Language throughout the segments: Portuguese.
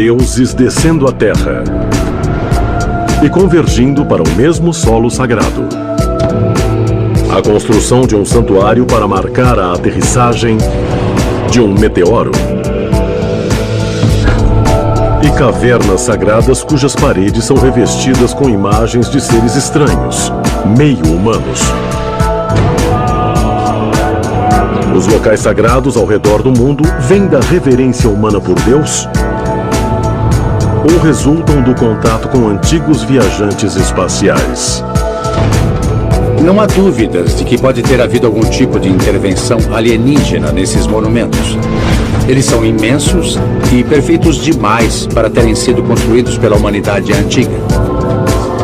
deuses descendo à terra e convergindo para o mesmo solo sagrado. A construção de um santuário para marcar a aterrissagem de um meteoro. E cavernas sagradas cujas paredes são revestidas com imagens de seres estranhos, meio humanos. Os locais sagrados ao redor do mundo vêm da reverência humana por Deus ou resultam do contato com antigos viajantes espaciais? Não há dúvidas de que pode ter havido algum tipo de intervenção alienígena nesses monumentos. Eles são imensos e perfeitos demais para terem sido construídos pela humanidade antiga.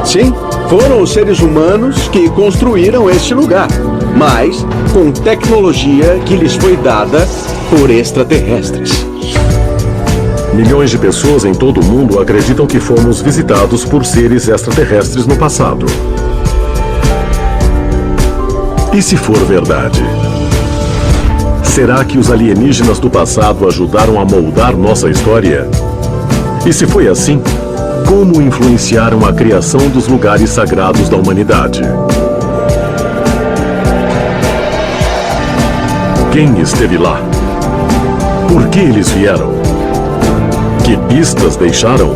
Sim, foram os seres humanos que construíram este lugar, mas com tecnologia que lhes foi dada por extraterrestres. Milhões de pessoas em todo o mundo acreditam que fomos visitados por seres extraterrestres no passado. E se for verdade? Será que os alienígenas do passado ajudaram a moldar nossa história? E se foi assim, como influenciaram a criação dos lugares sagrados da humanidade? Quem esteve lá? Por que eles vieram? Que pistas deixaram?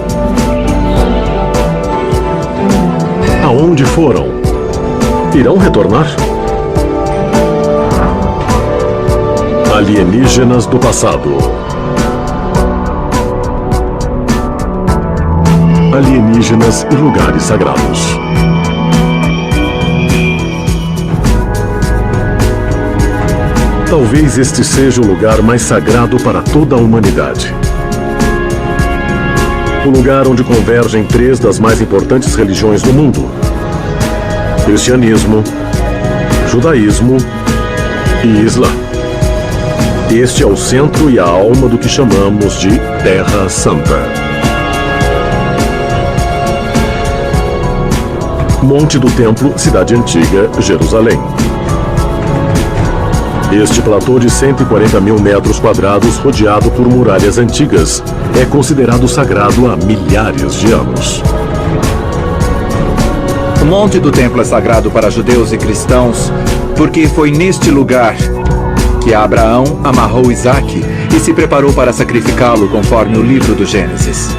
Aonde foram? Irão retornar? Alienígenas do passado. Alienígenas e lugares sagrados. Talvez este seja o lugar mais sagrado para toda a humanidade. O lugar onde convergem três das mais importantes religiões do mundo: cristianismo, judaísmo e islã. Este é o centro e a alma do que chamamos de Terra Santa. Monte do Templo, Cidade Antiga, Jerusalém. Este platô de 140 mil metros quadrados, rodeado por muralhas antigas, é considerado sagrado há milhares de anos. O Monte do Templo é sagrado para judeus e cristãos porque foi neste lugar que Abraão amarrou Isaque e se preparou para sacrificá-lo conforme o livro do Gênesis.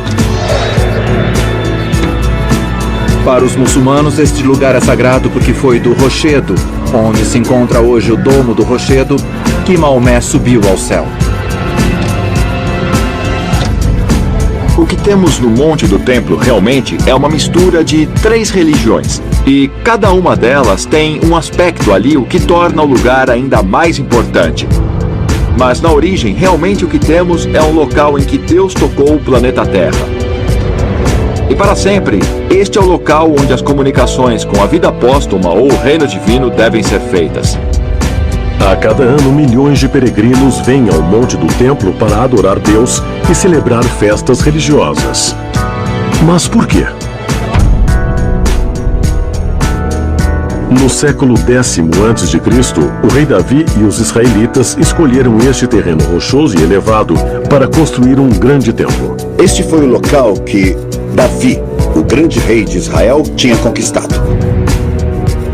Para os muçulmanos, este lugar é sagrado porque foi do rochedo, onde se encontra hoje o domo do rochedo, que Maomé subiu ao céu. O que temos no Monte do Templo realmente é uma mistura de três religiões. E cada uma delas tem um aspecto ali o que torna o lugar ainda mais importante. Mas na origem, realmente o que temos é um local em que Deus tocou o planeta Terra. E para sempre, este é o local onde as comunicações com a vida póstuma ou o reino divino devem ser feitas. A cada ano, milhões de peregrinos vêm ao Monte do Templo para adorar Deus e celebrar festas religiosas. Mas por quê? No século X a.C., o rei Davi e os israelitas escolheram este terreno rochoso e elevado para construir um grande templo. Este foi o local que Davi, o grande rei de Israel, tinha conquistado.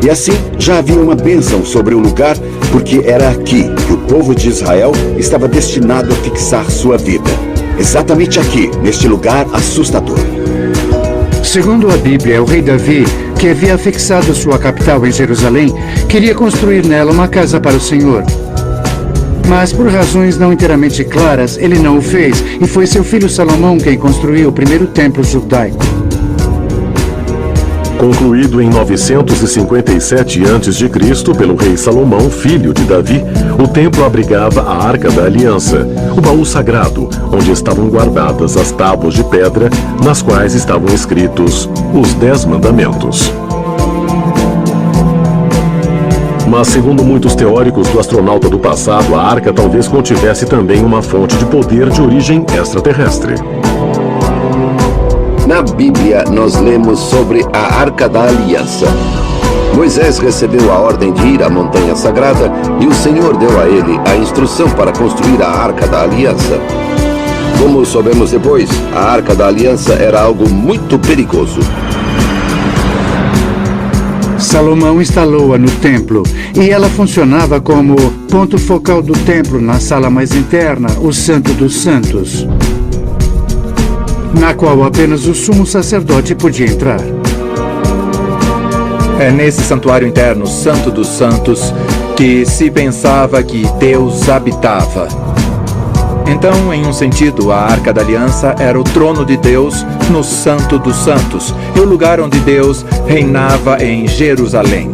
E assim já havia uma bênção sobre o lugar, porque era aqui que o povo de Israel estava destinado a fixar sua vida. Exatamente aqui, neste lugar assustador. Segundo a Bíblia, o rei Davi, que havia fixado sua capital em Jerusalém, queria construir nela uma casa para o Senhor. Mas por razões não inteiramente claras, ele não o fez, e foi seu filho Salomão quem construiu o primeiro templo judaico. Concluído em 957 a.C. pelo rei Salomão, filho de Davi, o templo abrigava a Arca da Aliança, o baú sagrado, onde estavam guardadas as tábuas de pedra, nas quais estavam escritos os 10 mandamentos. Mas, segundo muitos teóricos do astronauta do passado, a Arca talvez contivesse também uma fonte de poder de origem extraterrestre. Na Bíblia, nós lemos sobre a Arca da Aliança. Moisés recebeu a ordem de ir à Montanha Sagrada e o Senhor deu a ele a instrução para construir a Arca da Aliança. Como soubemos depois, a Arca da Aliança era algo muito perigoso. Salomão instalou-a no templo e ela funcionava como ponto focal do templo na sala mais interna, o Santo dos Santos, na qual apenas o sumo sacerdote podia entrar. É nesse santuário interno, Santo dos Santos, que se pensava que Deus habitava. Então, em um sentido, a Arca da Aliança era o trono de Deus no Santo dos Santos e o lugar onde Deus reinava em Jerusalém.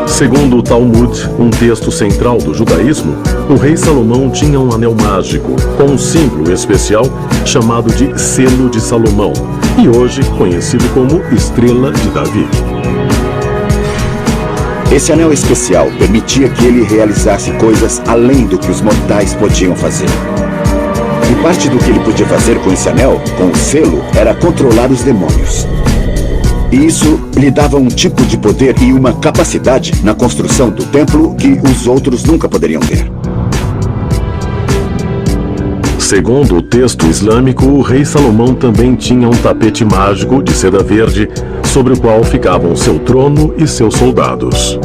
Segundo o Talmud, um texto central do judaísmo, o rei Salomão tinha um anel mágico com um símbolo especial chamado de Selo de Salomão e hoje conhecido como Estrela de Davi. Esse anel especial permitia que ele realizasse coisas além do que os mortais podiam fazer. E parte do que ele podia fazer com esse anel, com o selo, era controlar os demônios. E isso lhe dava um tipo de poder e uma capacidade na construção do templo que os outros nunca poderiam ter. Segundo o texto islâmico, o rei Salomão também tinha um tapete mágico de seda verde, sobre o qual ficavam seu trono e seus soldados.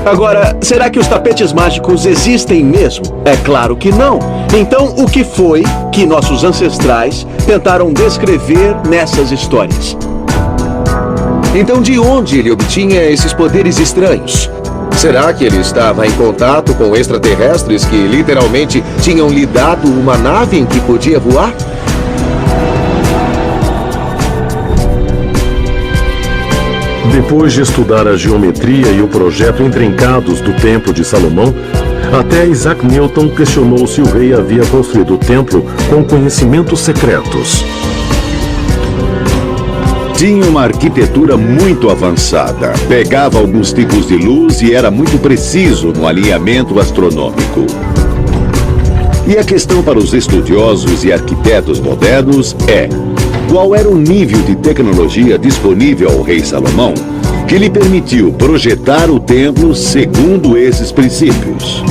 Agora, será que os tapetes mágicos existem mesmo? É claro que não. Então, o que foi que nossos ancestrais tentaram descrever nessas histórias? Então, de onde ele obtinha esses poderes estranhos? Será que ele estava em contato com extraterrestres que literalmente tinham lhe dado uma nave em que podia voar? Depois de estudar a geometria e o projeto intrincados do Templo de Salomão, até Isaac Newton questionou se o rei havia construído o templo com conhecimentos secretos. Tinha uma arquitetura muito avançada, pegava alguns tipos de luz e era muito preciso no alinhamento astronômico. E a questão para os estudiosos e arquitetos modernos é: qual era o nível de tecnologia disponível ao rei Salomão que lhe permitiu projetar o templo segundo esses princípios?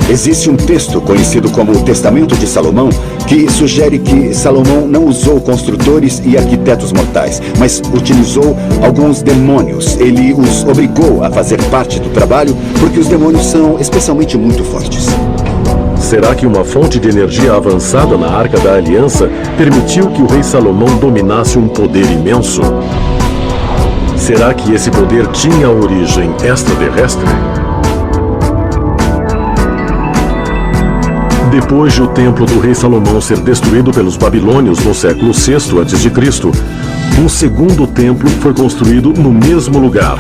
Existe um texto conhecido como o Testamento de Salomão que sugere que Salomão não usou construtores e arquitetos mortais, mas utilizou alguns demônios. Ele os obrigou a fazer parte do trabalho porque os demônios são especialmente muito fortes. Será que uma fonte de energia avançada na Arca da Aliança permitiu que o rei Salomão dominasse um poder imenso? Será que esse poder tinha origem extraterrestre? Depois de o templo do rei Salomão ser destruído pelos babilônios no século VI a.C., um segundo templo foi construído no mesmo lugar,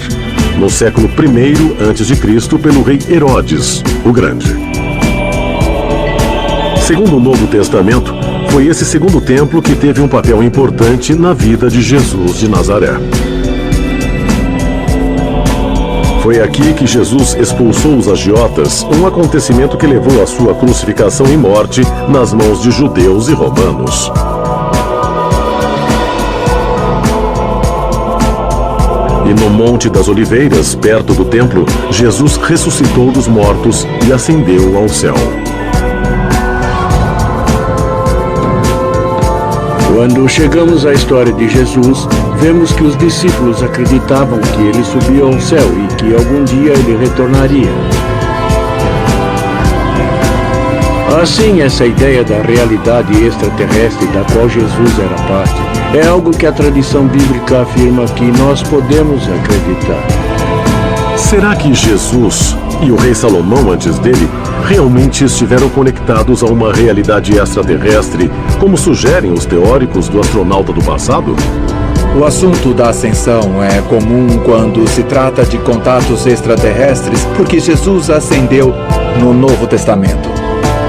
no século I a.C., pelo rei Herodes, o Grande. Segundo o Novo Testamento, foi esse segundo templo que teve um papel importante na vida de Jesus de Nazaré. Foi aqui que Jesus expulsou os agiotas, um acontecimento que levou à sua crucificação e morte nas mãos de judeus e romanos. E no Monte das Oliveiras, perto do templo, Jesus ressuscitou dos mortos e ascendeu ao céu. Quando chegamos à história de Jesus, vemos que os discípulos acreditavam que ele subiu ao céu e que algum dia ele retornaria. Assim, essa ideia da realidade extraterrestre da qual Jesus era parte é algo que a tradição bíblica afirma que nós podemos acreditar. Será que Jesus e o rei Salomão antes dele realmente estiveram conectados a uma realidade extraterrestre, como sugerem os teóricos do astronauta do passado? O assunto da ascensão é comum quando se trata de contatos extraterrestres, porque Jesus ascendeu no Novo Testamento.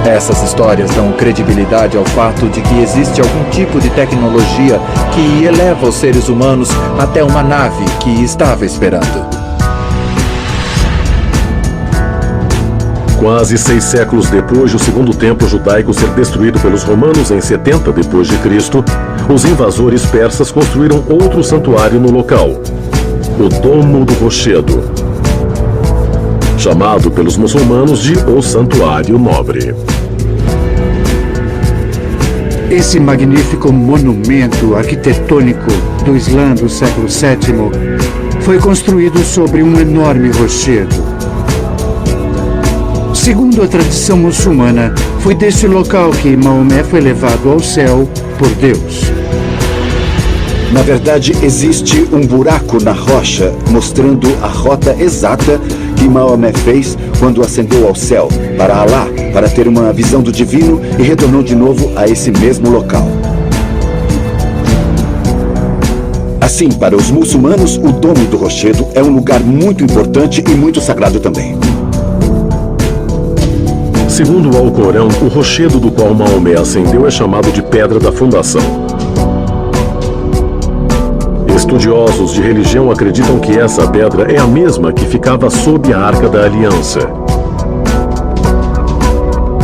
Essas histórias dão credibilidade ao fato de que existe algum tipo de tecnologia que eleva os seres humanos até uma nave que estava esperando. Quase 6 séculos depois de o segundo templo judaico ser destruído pelos romanos em 70 d.C., os invasores persas construíram outro santuário no local, o Domo do Rochedo. chamado pelos muçulmanos de o Santuário Nobre. Esse magnífico monumento arquitetônico do Islã do século VII foi construído sobre um enorme rochedo. Segundo a tradição muçulmana, foi desse local que Maomé foi levado ao céu por Deus. Na verdade, existe um buraco na rocha mostrando a rota exata que Maomé fez quando ascendeu ao céu, para Alá, para ter uma visão do divino e retornou de novo a esse mesmo local. Assim, para os muçulmanos, o domo do rochedo é um lugar muito importante e muito sagrado também. Segundo o Alcorão, o rochedo do qual Maomé ascendeu é chamado de Pedra da Fundação. Estudiosos de religião acreditam que essa pedra é a mesma que ficava sob a Arca da Aliança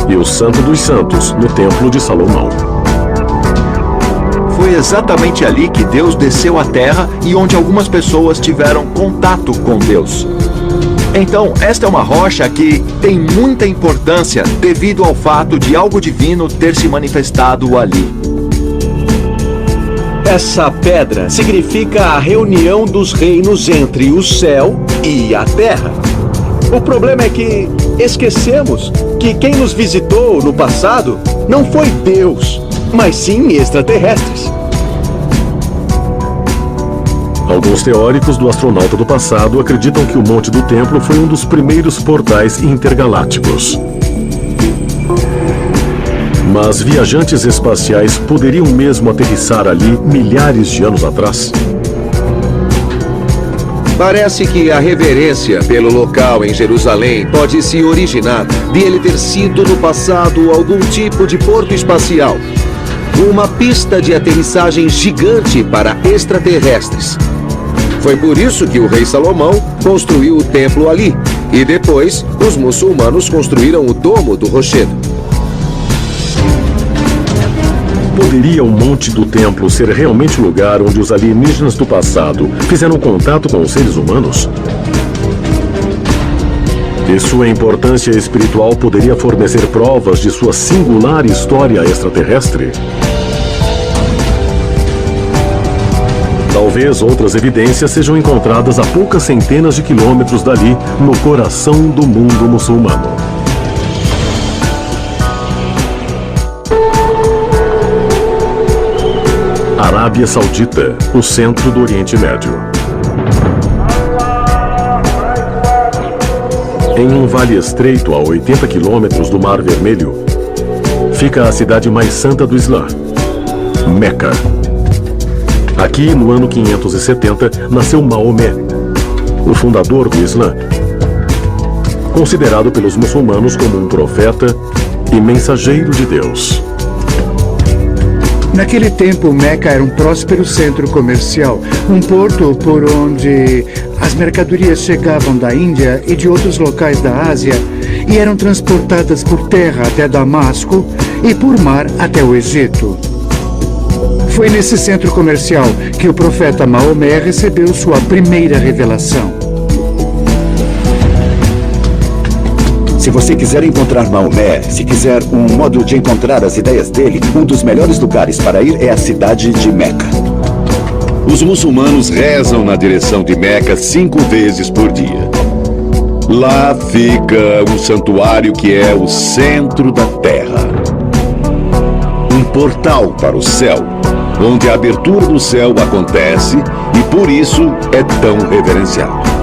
e o Santo dos Santos no Templo de Salomão. Foi exatamente ali que Deus desceu à terra e onde algumas pessoas tiveram contato com Deus. Então, esta é uma rocha que tem muita importância devido ao fato de algo divino ter se manifestado ali. Essa pedra significa a reunião dos reinos entre o céu e a terra. O problema é que esquecemos que quem nos visitou no passado não foi Deus, mas sim extraterrestres. Alguns teóricos do astronauta do passado acreditam que o Monte do Templo foi um dos primeiros portais intergalácticos. Mas viajantes espaciais poderiam mesmo aterrissar ali milhares de anos atrás? Parece que a reverência pelo local em Jerusalém pode se originar de ele ter sido no passado algum tipo de porto espacial. Uma pista de aterrissagem gigante para extraterrestres. Foi por isso que o rei Salomão construiu o templo ali. E depois, os muçulmanos construíram o domo do rochedo. Poderia o Monte do Templo ser realmente o lugar onde os alienígenas do passado fizeram contato com os seres humanos? E sua importância espiritual poderia fornecer provas de sua singular história extraterrestre? Talvez outras evidências sejam encontradas a poucas centenas de quilômetros dali, no coração do mundo muçulmano. Arábia Saudita, o centro do Oriente Médio. Em um vale estreito a 80 quilômetros do Mar Vermelho, fica a cidade mais santa do Islã, Meca. Aqui, no ano 570, nasceu Maomé, o fundador do Islã, considerado pelos muçulmanos como um profeta e mensageiro de Deus. Naquele tempo, Meca era um próspero centro comercial, um porto por onde as mercadorias chegavam da Índia e de outros locais da Ásia e eram transportadas por terra até Damasco e por mar até o Egito. Foi nesse centro comercial que o profeta Maomé recebeu sua primeira revelação. Se você quiser encontrar Maomé, se quiser um modo de encontrar as ideias dele, um dos melhores lugares para ir é a cidade de Meca. Os muçulmanos rezam na direção de Meca 5 vezes por dia. Lá fica um santuário que é o centro da terra. Um portal para o céu, onde a abertura do céu acontece e por isso é tão reverenciado.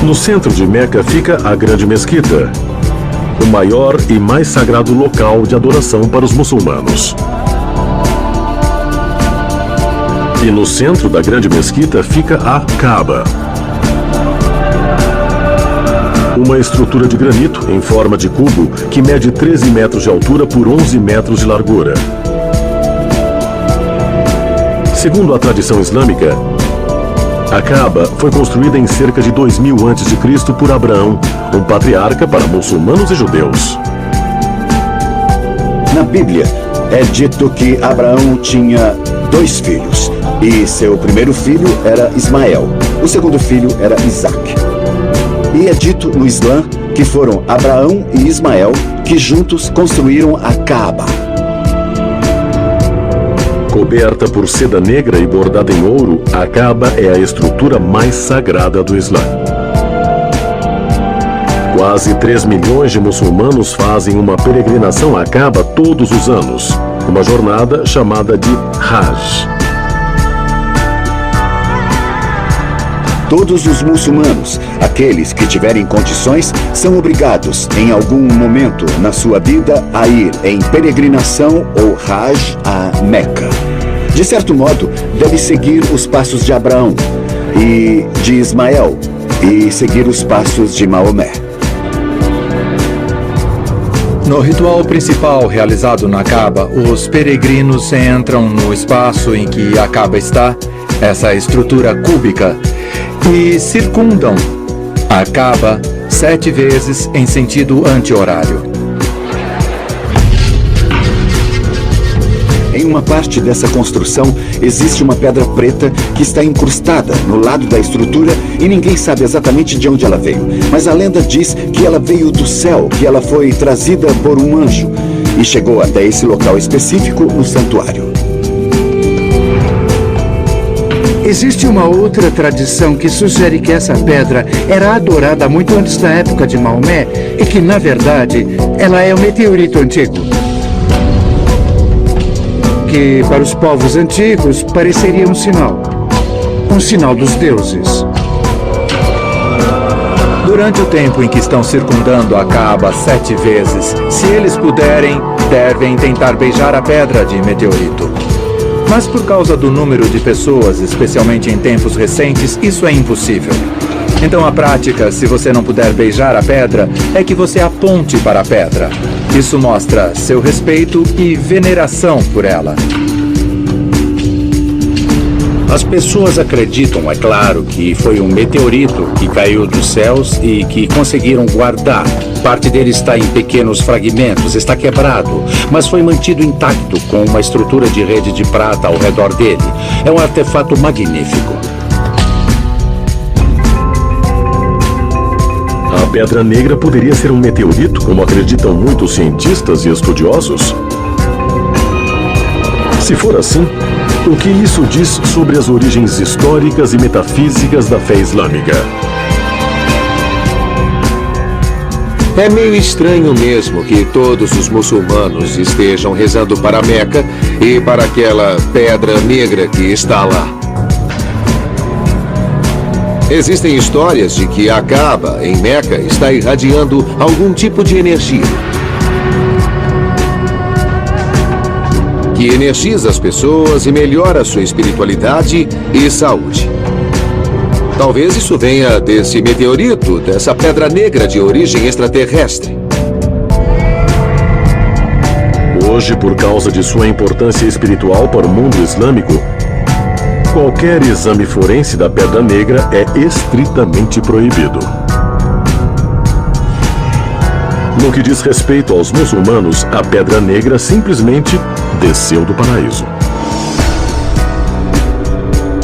No centro de Meca fica a Grande Mesquita, o maior e mais sagrado local de adoração para os muçulmanos. E no centro da Grande Mesquita fica a Kaaba, uma estrutura de granito em forma de cubo que mede 13 metros de altura por 11 metros de largura. Segundo a tradição islâmica, a Kaaba foi construída em cerca de 2000 a.C. por Abraão, um patriarca para muçulmanos e judeus. Na Bíblia, é dito que Abraão tinha 2 filhos, e seu primeiro filho era Ismael. O segundo filho era Isaac. E é dito no Islã que foram Abraão e Ismael que juntos construíram a Kaaba. Coberta por seda negra e bordada em ouro, a Kaaba é a estrutura mais sagrada do Islã. Quase 3 milhões de muçulmanos fazem uma peregrinação à Kaaba todos os anos, uma jornada chamada de Hajj. Todos os muçulmanos, aqueles que tiverem condições, são obrigados, em algum momento na sua vida, a ir em peregrinação ou Hajj a Meca. De certo modo, deve seguir os passos de Abraão e de Ismael e seguir os passos de Maomé. No ritual principal realizado na Kaaba, os peregrinos entram no espaço em que a Kaaba está, essa estrutura cúbica, e circundam a Kaaba 7 vezes em sentido anti-horário. Em uma parte dessa construção existe uma pedra preta que está incrustada no lado da estrutura e ninguém sabe exatamente de onde ela veio. Mas a lenda diz que ela veio do céu, que ela foi trazida por um anjo e chegou até esse local específico no santuário. Existe uma outra tradição que sugere que essa pedra era adorada muito antes da época de Maomé e que, na verdade, ela é um meteorito antigo, que para os povos antigos pareceria um sinal dos deuses. Durante o tempo em que estão circundando a Kaaba 7 vezes, se eles puderem, devem tentar beijar a pedra de meteorito. Mas por causa do número de pessoas, especialmente em tempos recentes, isso é impossível. Então a prática, se você não puder beijar a pedra, é que você aponte para a pedra. Isso mostra seu respeito e veneração por ela. As pessoas acreditam, é claro, que foi um meteorito que caiu dos céus e que conseguiram guardar. Parte dele está em pequenos fragmentos, está quebrado, mas foi mantido intacto com uma estrutura de rede de prata ao redor dele. É um artefato magnífico. A Pedra Negra poderia ser um meteorito, como acreditam muitos cientistas e estudiosos? Se for assim, o que isso diz sobre as origens históricas e metafísicas da fé islâmica? É meio estranho mesmo que todos os muçulmanos estejam rezando para Meca e para aquela pedra negra que está lá. Existem histórias de que a Kaaba, em Meca, está irradiando algum tipo de energia que energiza as pessoas e melhora sua espiritualidade e saúde. Talvez isso venha desse meteorito, dessa pedra negra de origem extraterrestre. Hoje, por causa de sua importância espiritual para o mundo islâmico, qualquer exame forense da Pedra Negra é estritamente proibido. No que diz respeito aos muçulmanos, a Pedra Negra simplesmente desceu do paraíso.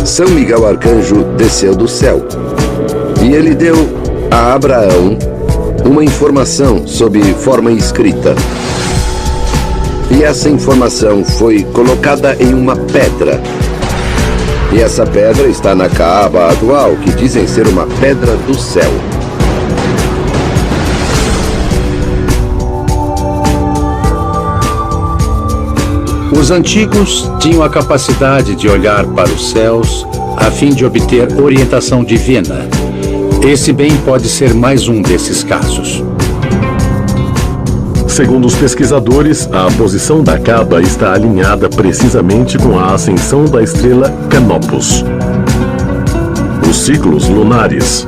São Miguel Arcanjo desceu do céu e ele deu a Abraão uma informação sob forma escrita. E essa informação foi colocada em uma pedra. E essa pedra está na Kaaba atual, que dizem ser uma pedra do céu. Os antigos tinham a capacidade de olhar para os céus a fim de obter orientação divina. Esse bem pode ser mais um desses casos. Segundo os pesquisadores, a posição da Kaaba está alinhada precisamente com a ascensão da estrela Canopus, os ciclos lunares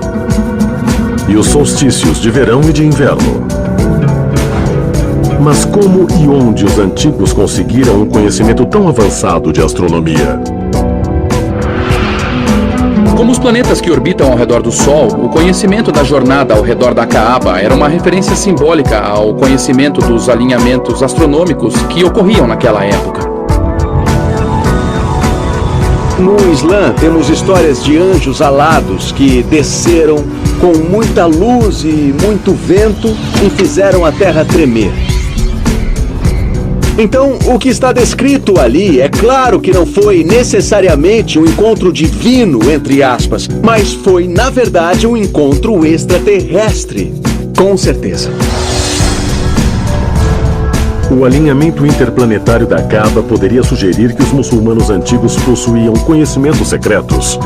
e os solstícios de verão e de inverno. Mas como e onde os antigos conseguiram um conhecimento tão avançado de astronomia? Como os planetas que orbitam ao redor do Sol, o conhecimento da jornada ao redor da Kaaba era uma referência simbólica ao conhecimento dos alinhamentos astronômicos que ocorriam naquela época. No Islã, temos histórias de anjos alados que desceram com muita luz e muito vento e fizeram a terra tremer. Então, o que está descrito ali, é claro que não foi necessariamente um encontro divino, entre aspas, mas foi, na verdade, um encontro extraterrestre. Com certeza. O alinhamento interplanetário da Kaaba poderia sugerir que os muçulmanos antigos possuíam conhecimentos secretos.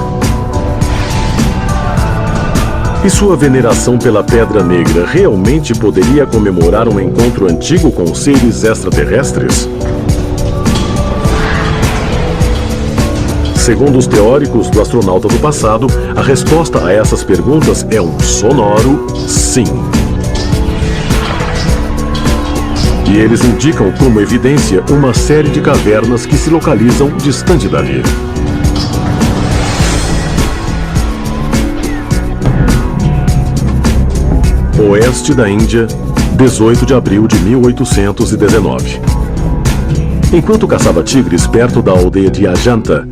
E sua veneração pela Pedra Negra realmente poderia comemorar um encontro antigo com seres extraterrestres? Segundo os teóricos do astronauta do passado, a resposta a essas perguntas é um sonoro sim. E eles indicam como evidência uma série de cavernas que se localizam distante dali. Oeste da Índia, 18 de abril de 1819. Enquanto caçava tigres perto da aldeia de Ajanta,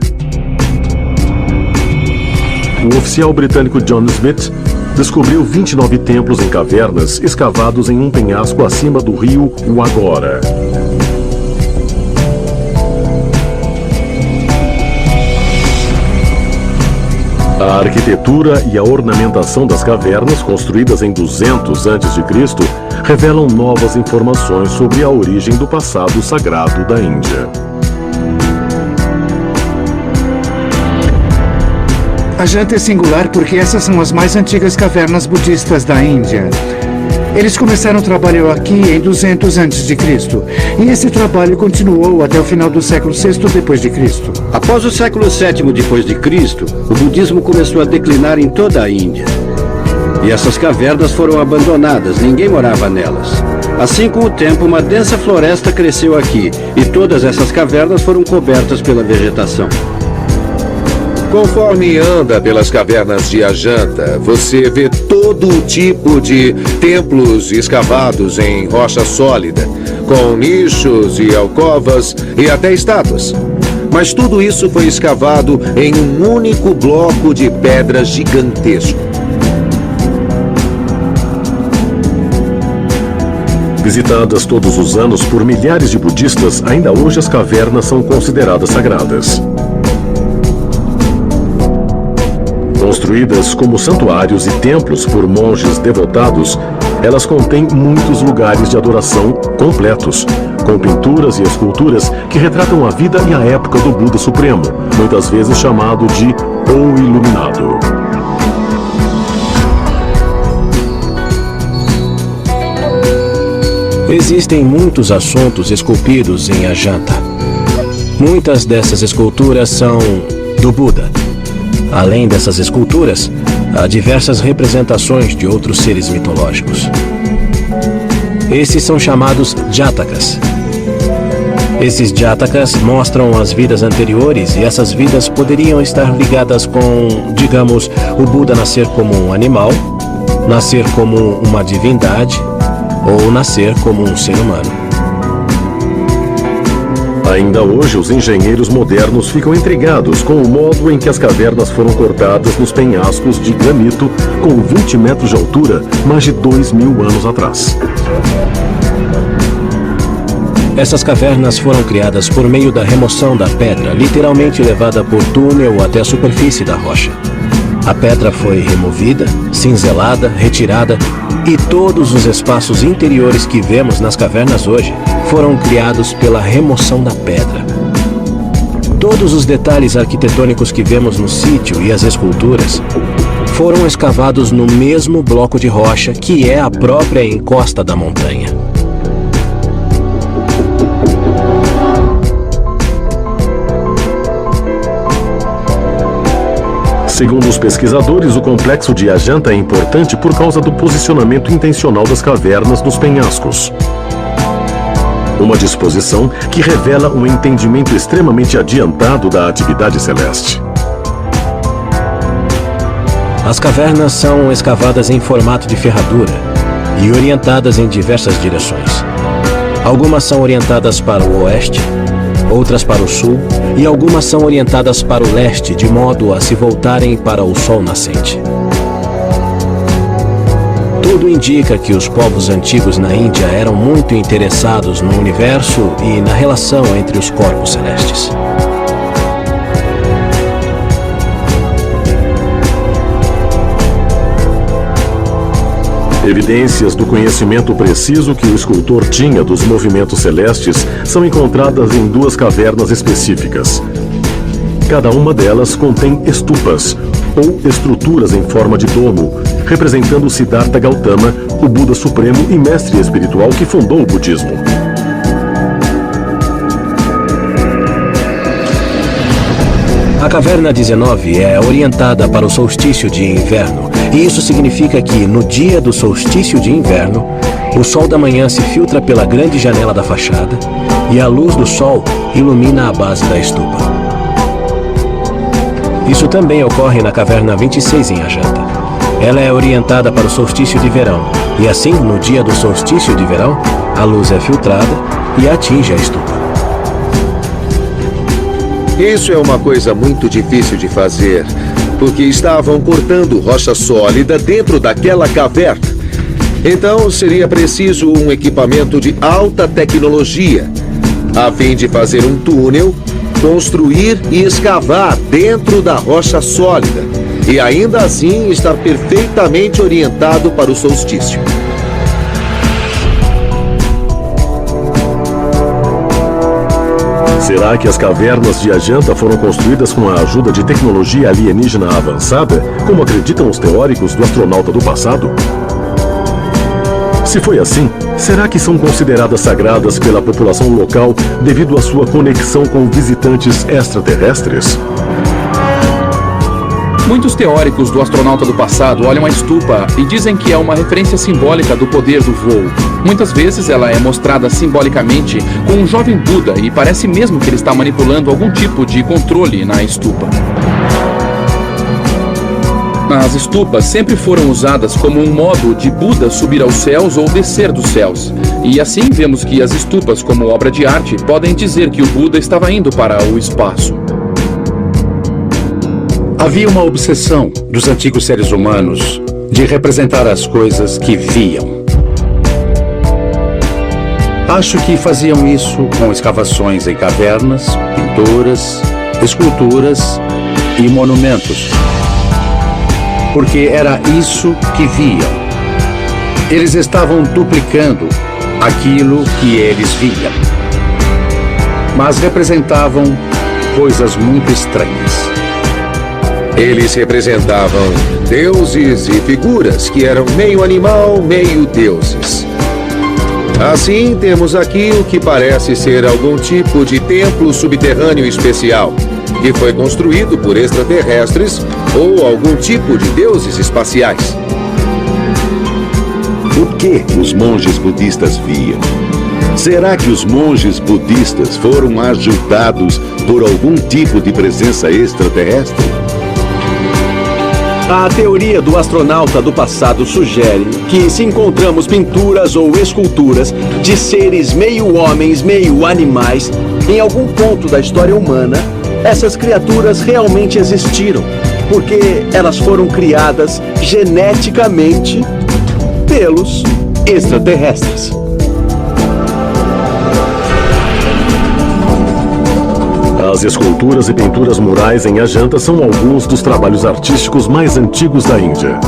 o oficial britânico John Smith descobriu 29 templos em cavernas escavados em um penhasco acima do rio Wagora. A arquitetura e a ornamentação das cavernas, construídas em 200 a.C., revelam novas informações sobre a origem do passado sagrado da Índia. Ajanta é singular porque essas são as mais antigas cavernas budistas da Índia. Eles começaram o trabalho aqui em 200 a.C. e esse trabalho continuou até o final do século VI d.C. Após o século VII d.C., o budismo começou a declinar em toda a Índia. E essas cavernas foram abandonadas, ninguém morava nelas. Assim, com o tempo, uma densa floresta cresceu aqui e todas essas cavernas foram cobertas pela vegetação. Conforme anda pelas cavernas de Ajanta, você vê todo tipo de templos escavados em rocha sólida, com nichos e alcovas e até estátuas. Mas tudo isso foi escavado em um único bloco de pedra gigantesco. Visitadas todos os anos por milhares de budistas, ainda hoje as cavernas são consideradas sagradas. Construídas como santuários e templos por monges devotados, elas contêm muitos lugares de adoração completos, com pinturas e esculturas que retratam a vida e a época do Buda Supremo, muitas vezes chamado de O Iluminado. Existem muitos assuntos esculpidos em Ajanta. Muitas dessas esculturas são do Buda. Além dessas esculturas, há diversas representações de outros seres mitológicos. Esses são chamados Jatakas. Esses Jatakas mostram as vidas anteriores e essas vidas poderiam estar ligadas com, digamos, o Buda nascer como um animal, nascer como uma divindade ou nascer como um ser humano. Ainda hoje, os engenheiros modernos ficam intrigados com o modo em que as cavernas foram cortadas nos penhascos de granito com 20 metros de altura, mais de 2.000 anos atrás. Essas cavernas foram criadas por meio da remoção da pedra, literalmente levada por túnel até a superfície da rocha. A pedra foi removida, cinzelada, retirada e todos os espaços interiores que vemos nas cavernas hoje foram criados pela remoção da pedra. Todos os detalhes arquitetônicos que vemos no sítio e as esculturas foram escavados no mesmo bloco de rocha que é a própria encosta da montanha. Segundo os pesquisadores, o complexo de Ajanta é importante por causa do posicionamento intencional das cavernas nos penhascos. Uma disposição que revela um entendimento extremamente adiantado da atividade celeste. As cavernas são escavadas em formato de ferradura e orientadas em diversas direções. Algumas são orientadas para o oeste, outras para o sul e algumas são orientadas para o leste, de modo a se voltarem para o sol nascente. Tudo indica que os povos antigos na Índia eram muito interessados no universo e na relação entre os corpos celestes. Evidências do conhecimento preciso que o escultor tinha dos movimentos celestes são encontradas em 2 cavernas específicas. Cada uma delas contém estupas, ou estruturas em forma de domo, representando Siddhartha Gautama, o Buda Supremo e mestre espiritual que fundou o budismo. A caverna 19 é orientada para o solstício de inverno, e isso significa que, no dia do solstício de inverno, o sol da manhã se filtra pela grande janela da fachada e a luz do sol ilumina a base da estupa. Isso também ocorre na caverna 26 em Ajanta. Ela é orientada para o solstício de verão, e assim, no dia do solstício de verão, a luz é filtrada e atinge a estupa. Isso é uma coisa muito difícil de fazer, porque estavam cortando rocha sólida dentro daquela caverna. Então, seria preciso um equipamento de alta tecnologia, a fim de fazer um túnel, construir e escavar dentro da rocha sólida, e ainda assim estar perfeitamente orientado para o solstício. Será que as cavernas de Ajanta foram construídas com a ajuda de tecnologia alienígena avançada, como acreditam os teóricos do astronauta do passado? Se foi assim, será que são consideradas sagradas pela população local devido à sua conexão com visitantes extraterrestres? Muitos teóricos do astronauta do passado olham a estupa e dizem que é uma referência simbólica do poder do voo. Muitas vezes ela é mostrada simbolicamente com um jovem Buda e parece mesmo que ele está manipulando algum tipo de controle na estupa. As estupas sempre foram usadas como um modo de Buda subir aos céus ou descer dos céus. E assim vemos que as estupas, como obra de arte, podem dizer que o Buda estava indo para o espaço. Havia uma obsessão dos antigos seres humanos de representar as coisas que viam. Acho que faziam isso com escavações em cavernas, pinturas, esculturas e monumentos. Porque era isso que viam. Eles estavam duplicando aquilo que eles viam. Mas representavam coisas muito estranhas. Eles representavam deuses e figuras que eram meio animal, meio deuses. Assim, temos aqui o que parece ser algum tipo de templo subterrâneo especial, que foi construído por extraterrestres ou algum tipo de deuses espaciais. O que os monges budistas viam? Será que os monges budistas foram ajudados por algum tipo de presença extraterrestre? A teoria do astronauta do passado sugere que se encontramos pinturas ou esculturas de seres meio homens, meio animais, em algum ponto da história humana, essas criaturas realmente existiram, porque elas foram criadas geneticamente pelos extraterrestres. As esculturas e pinturas murais em Ajanta são alguns dos trabalhos artísticos mais antigos da Índia.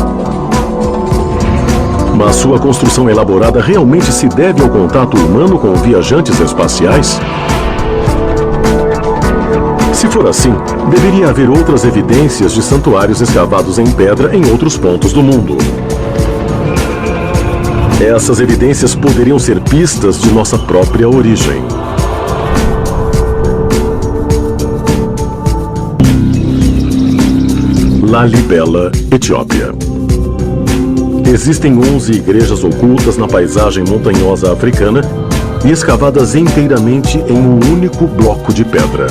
Mas sua construção elaborada realmente se deve ao contato humano com viajantes espaciais? Se for assim, deveria haver outras evidências de santuários escavados em pedra em outros pontos do mundo. Essas evidências poderiam ser pistas de nossa própria origem. Lalibela, Etiópia. Existem 11 igrejas ocultas na paisagem montanhosa africana e escavadas inteiramente em um único bloco de pedra.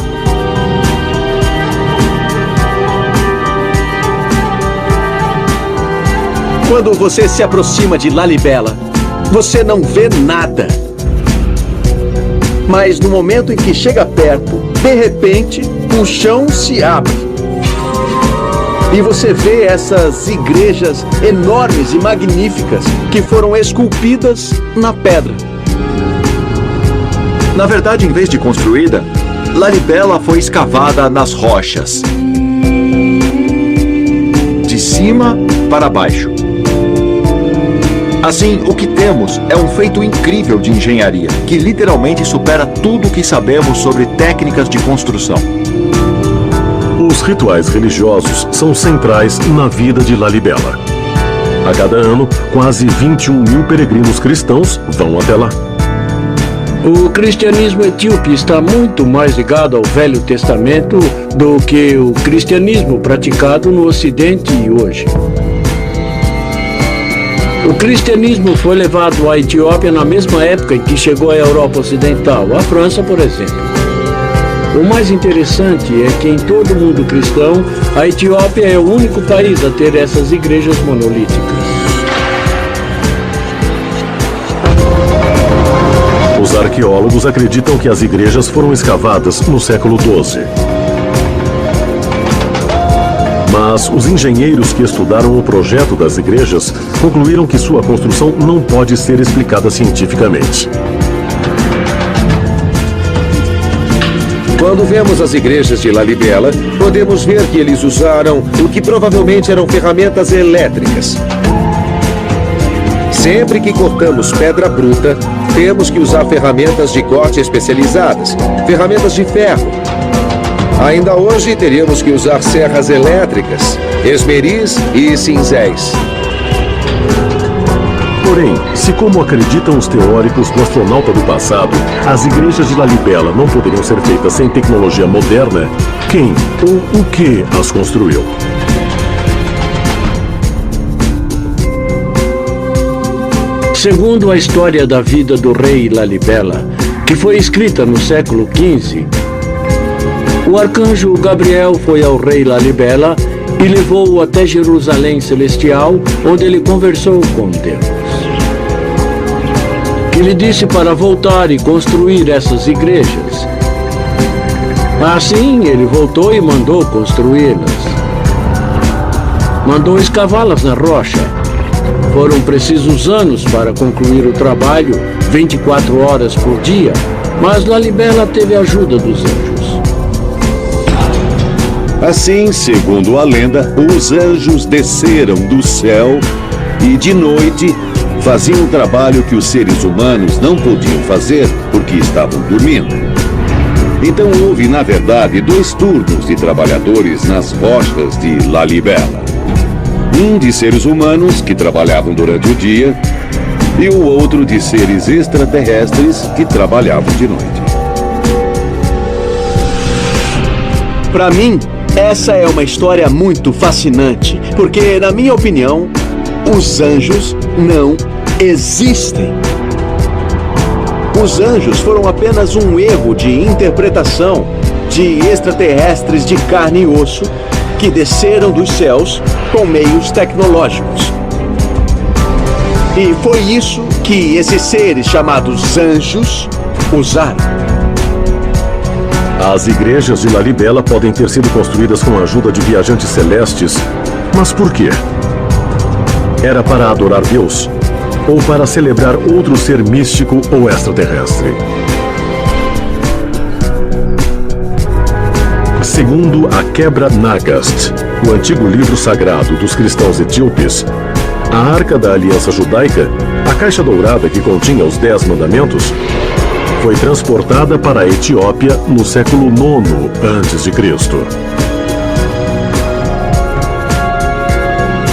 Quando você se aproxima de Lalibela, você não vê nada. Mas no momento em que chega perto, de repente, o chão se abre. E você vê essas igrejas enormes e magníficas que foram esculpidas na pedra. Na verdade, em vez de construída, Lalibela foi escavada nas rochas. De cima para baixo. Assim, o que temos é um feito incrível de engenharia, que literalmente supera tudo o que sabemos sobre técnicas de construção. Os rituais religiosos são centrais na vida de Lalibela. A cada ano, quase 21 mil peregrinos cristãos vão até lá. O cristianismo etíope está muito mais ligado ao Velho Testamento do que o cristianismo praticado no Ocidente hoje. O cristianismo foi levado à Etiópia na mesma época em que chegou à Europa Ocidental, a França, por exemplo. O mais interessante é que em todo o mundo cristão, a Etiópia é o único país a ter essas igrejas monolíticas. Os arqueólogos acreditam que as igrejas foram escavadas no século XII. Mas os engenheiros que estudaram o projeto das igrejas concluíram que sua construção não pode ser explicada cientificamente. Quando vemos as igrejas de Lalibela, podemos ver que eles usaram o que provavelmente eram ferramentas elétricas. Sempre que cortamos pedra bruta, temos que usar ferramentas de corte especializadas, ferramentas de ferro. Ainda hoje teríamos que usar serras elétricas, esmeris e cinzéis. Porém, se como acreditam os teóricos do astronauta do passado, as igrejas de Lalibela não poderiam ser feitas sem tecnologia moderna, quem ou o que as construiu? Segundo a história da vida do rei Lalibela, que foi escrita no século XV, o arcanjo Gabriel foi ao rei Lalibela e levou-o até Jerusalém Celestial, onde ele conversou com Deus. Que lhe disse para voltar e construir essas igrejas. Assim, ele voltou e mandou construí-las. Mandou escavá-las na rocha. Foram precisos anos para concluir o trabalho, 24 horas por dia, mas Lalibela teve a ajuda dos anjos. Assim, segundo a lenda, os anjos desceram do céu e, de noite, faziam um trabalho que os seres humanos não podiam fazer porque estavam dormindo. Então houve, na verdade, 2 turnos de trabalhadores nas rochas de Lalibela. Um de seres humanos, que trabalhavam durante o dia, e o outro de seres extraterrestres, que trabalhavam de noite. Para mim, essa é uma história muito fascinante, porque, na minha opinião, os anjos não existem. Os anjos foram apenas um erro de interpretação de extraterrestres de carne e osso que desceram dos céus com meios tecnológicos. E foi isso que esses seres chamados anjos usaram. As igrejas de Lalibela podem ter sido construídas com a ajuda de viajantes celestes, mas por quê? Era para adorar Deus? Ou para celebrar outro ser místico ou extraterrestre? Segundo a Quebra Nagast, o antigo livro sagrado dos cristãos etíopes, a Arca da Aliança Judaica, a caixa dourada que continha os 10 mandamentos, foi transportada para a Etiópia no século IX a.C.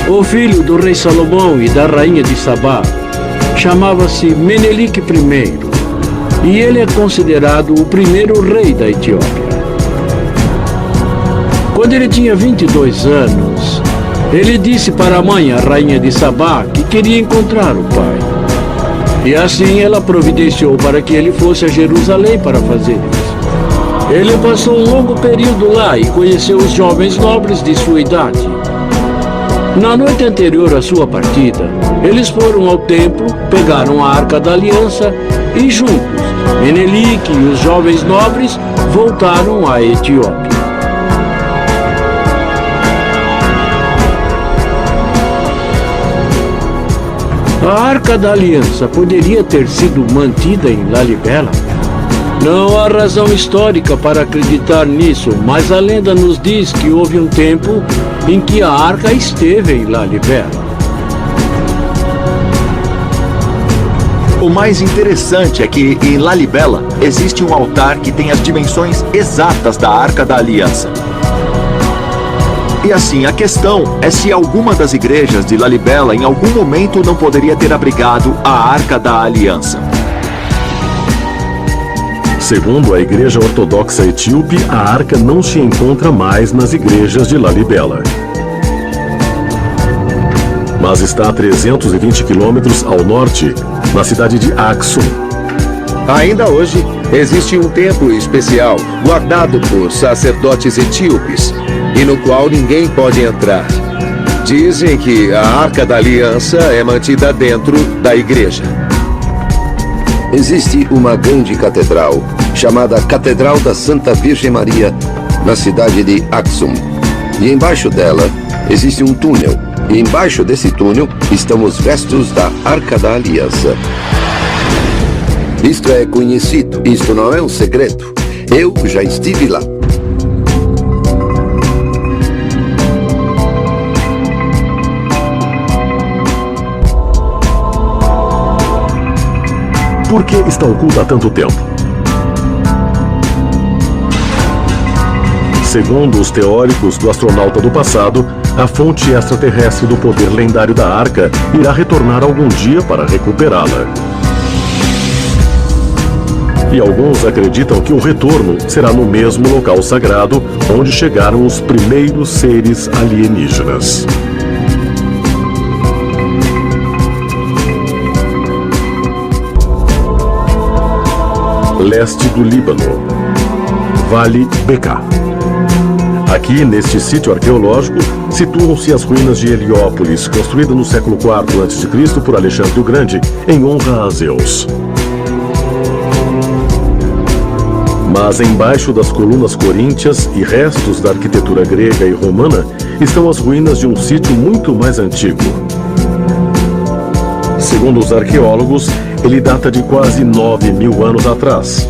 O filho do rei Salomão e da rainha de Sabá chamava-se Menelik I, e ele é considerado o primeiro rei da Etiópia. Quando ele tinha 22 anos, ele disse para a mãe, a rainha de Sabá, que queria encontrar o pai. E assim ela providenciou para que ele fosse a Jerusalém para fazer isso. Ele passou um longo período lá e conheceu os jovens nobres de sua idade. Na noite anterior à sua partida, Eles foram ao templo, pegaram a Arca da Aliança e juntos, Menelik e os jovens nobres voltaram à Etiópia. A Arca da Aliança poderia ter sido mantida em Lalibela? Não há razão histórica para acreditar nisso, mas a lenda nos diz que houve um tempo em que a Arca esteve em Lalibela. O mais interessante é que em Lalibela existe um altar que tem as dimensões exatas da Arca da Aliança. E assim, a questão é se alguma das igrejas de Lalibela em algum momento não poderia ter abrigado a Arca da Aliança. Segundo a Igreja Ortodoxa Etíope, a arca não se encontra mais nas igrejas de Lalibela. Mas está a 320 quilômetros ao norte, na cidade de Aksum. Ainda hoje, existe um templo especial guardado por sacerdotes etíopes e no qual ninguém pode entrar. Dizem que a Arca da Aliança é mantida dentro da igreja. Existe uma grande catedral, chamada Catedral da Santa Virgem Maria, na cidade de Aksum. E embaixo dela existe um túnel. E embaixo desse túnel estão os restos da Arca da Aliança. Isto é conhecido, isto não é um segredo. Eu já estive lá. Por que está oculta há tanto tempo? Segundo os teóricos do astronauta do passado, a fonte extraterrestre do poder lendário da Arca irá retornar algum dia para recuperá-la. E alguns acreditam que o retorno será no mesmo local sagrado onde chegaram os primeiros seres alienígenas. Leste do Líbano, Vale Beká. Aqui, neste sítio arqueológico, situam-se as ruínas de Heliópolis, construída no século IV a.C. por Alexandre o Grande, em honra a Zeus. Mas embaixo das colunas coríntias e restos da arquitetura grega e romana estão as ruínas de um sítio muito mais antigo. Segundo os arqueólogos, ele data de quase 9.000 anos atrás.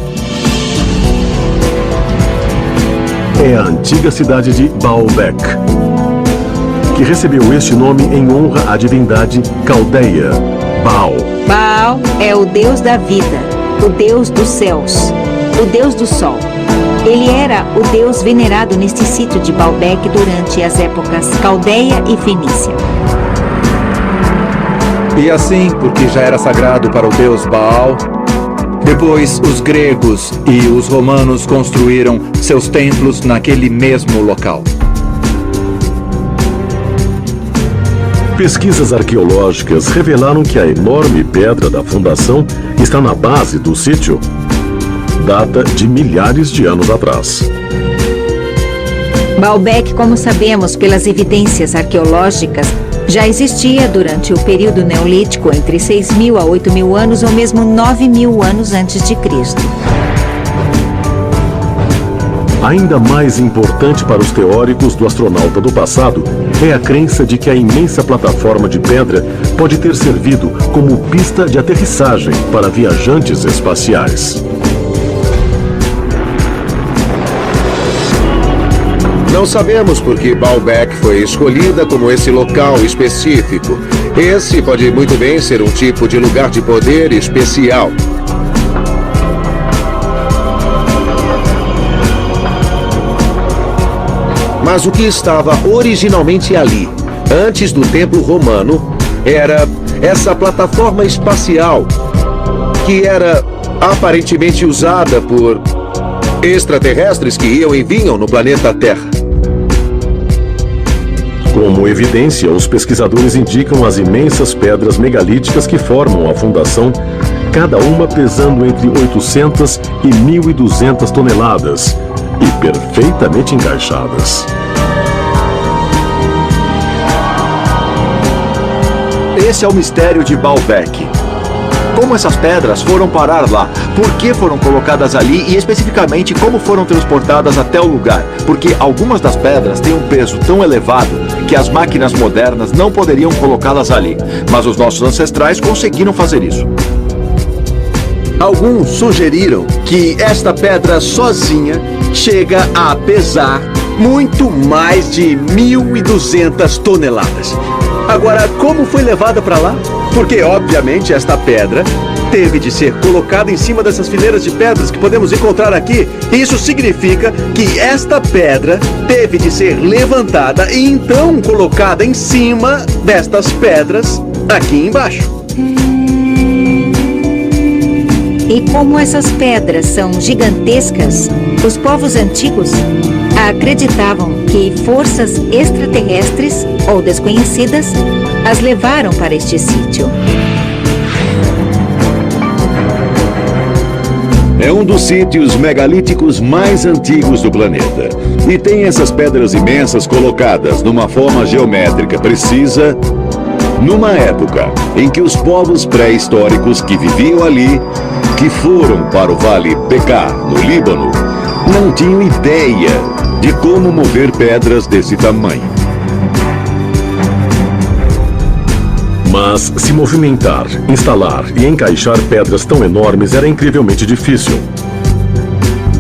É a antiga cidade de Baalbek, que recebeu este nome em honra à divindade caldeia, Baal. Baal é o deus da vida, o deus dos céus, o deus do sol. Ele era o deus venerado neste sítio de Baalbek durante as épocas Caldeia e Fenícia. E assim, porque já era sagrado para o deus Baal, depois os gregos e os romanos construíram seus templos naquele mesmo local. Pesquisas arqueológicas revelaram que a enorme pedra da fundação está na base do sítio. Data de milhares de anos atrás. Baalbek, como sabemos pelas evidências arqueológicas, já existia durante o período neolítico entre 6.000 a 8.000 anos ou mesmo 9.000 anos antes de Cristo. Ainda mais importante para os teóricos do astronauta do passado é a crença de que a imensa plataforma de pedra pode ter servido como pista de aterrissagem para viajantes espaciais. Não sabemos por que Baalbek foi escolhida como esse local específico. Esse pode muito bem ser um tipo de lugar de poder especial. Mas o que estava originalmente ali, antes do templo romano, era essa plataforma espacial, que era aparentemente usada por extraterrestres que iam e vinham no planeta Terra. Como evidência, os pesquisadores indicam as imensas pedras megalíticas que formam a fundação, cada uma pesando entre 800 e 1.200 toneladas e perfeitamente encaixadas. Esse é o mistério de Baalbek. Como essas pedras foram parar lá? Por que foram colocadas ali e especificamente como foram transportadas até o lugar? Porque algumas das pedras têm um peso tão elevado que as máquinas modernas não poderiam colocá-las ali. Mas os nossos ancestrais conseguiram fazer isso. Alguns sugeriram que esta pedra sozinha chega a pesar muito mais de 1.200 toneladas. Agora, como foi levada para lá? Porque, obviamente, esta pedra teve de ser colocada em cima dessas fileiras de pedras que podemos encontrar aqui. E isso significa que esta pedra teve de ser levantada e então colocada em cima destas pedras aqui embaixo. E como essas pedras são gigantescas, os povos antigos acreditavam que forças extraterrestres ou desconhecidas as levaram para este sítio. É um dos sítios megalíticos mais antigos do planeta. E tem essas pedras imensas colocadas numa forma geométrica precisa, numa época em que os povos pré-históricos que viviam ali, que foram para o Vale Bekaa, no Líbano, não tinham ideia de como mover pedras desse tamanho. Mas se movimentar, instalar e encaixar pedras tão enormes era incrivelmente difícil.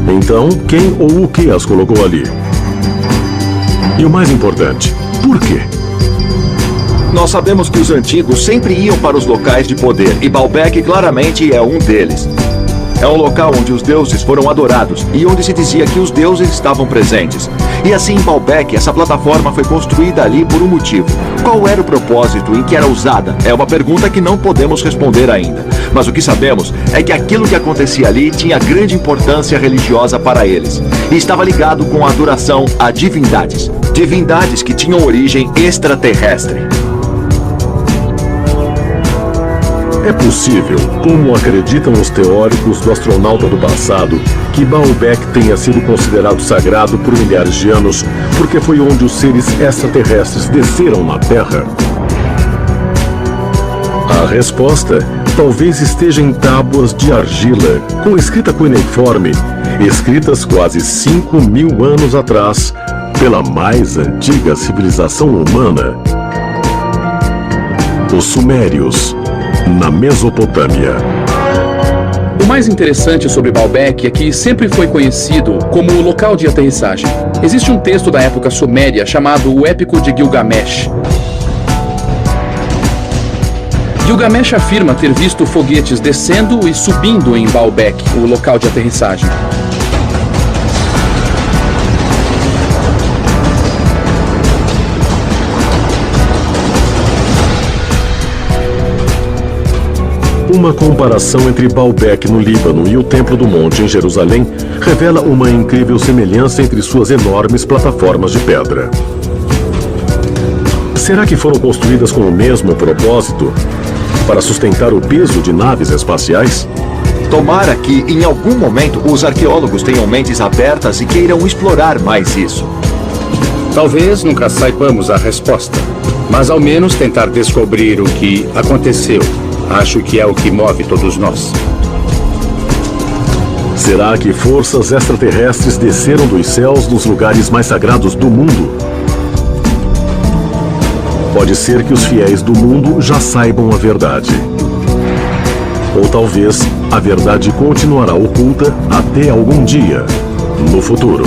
Então, quem ou o que as colocou ali? E o mais importante, por quê? Nós sabemos que os antigos sempre iam para os locais de poder, e Baalbek claramente é um deles. É um local onde os deuses foram adorados e onde se dizia que os deuses estavam presentes. E assim, em Baalbek, essa plataforma foi construída ali por um motivo. Qual era o propósito em que era usada? É uma pergunta que não podemos responder ainda. Mas o que sabemos é que aquilo que acontecia ali tinha grande importância religiosa para eles. E estava ligado com a adoração a divindades. Divindades que tinham origem extraterrestre. É possível, como acreditam os teóricos do astronauta do passado, que Baalbek tenha sido considerado sagrado por milhares de anos, porque foi onde os seres extraterrestres desceram na Terra? A resposta talvez esteja em tábuas de argila, com escrita cuneiforme, escritas quase 5.000 anos atrás, pela mais antiga civilização humana, os Sumérios, na Mesopotâmia. O mais interessante sobre Baalbek é que sempre foi conhecido como o local de aterrissagem. Existe um texto da época suméria chamado o Épico de Gilgamesh. Gilgamesh afirma ter visto foguetes descendo e subindo em Baalbek, o local de aterrissagem. Uma comparação entre Baalbek no Líbano e o Templo do Monte em Jerusalém revela uma incrível semelhança entre suas enormes plataformas de pedra. Será que foram construídas com o mesmo propósito? Para sustentar o peso de naves espaciais? Tomara que, em algum momento, os arqueólogos tenham mentes abertas e queiram explorar mais isso. Talvez nunca saibamos a resposta, mas ao menos tentar descobrir o que aconteceu. Acho que é o que move todos nós. Será que forças extraterrestres desceram dos céus nos lugares mais sagrados do mundo? Pode ser que os fiéis do mundo já saibam a verdade. Ou talvez a verdade continuará oculta até algum dia no futuro.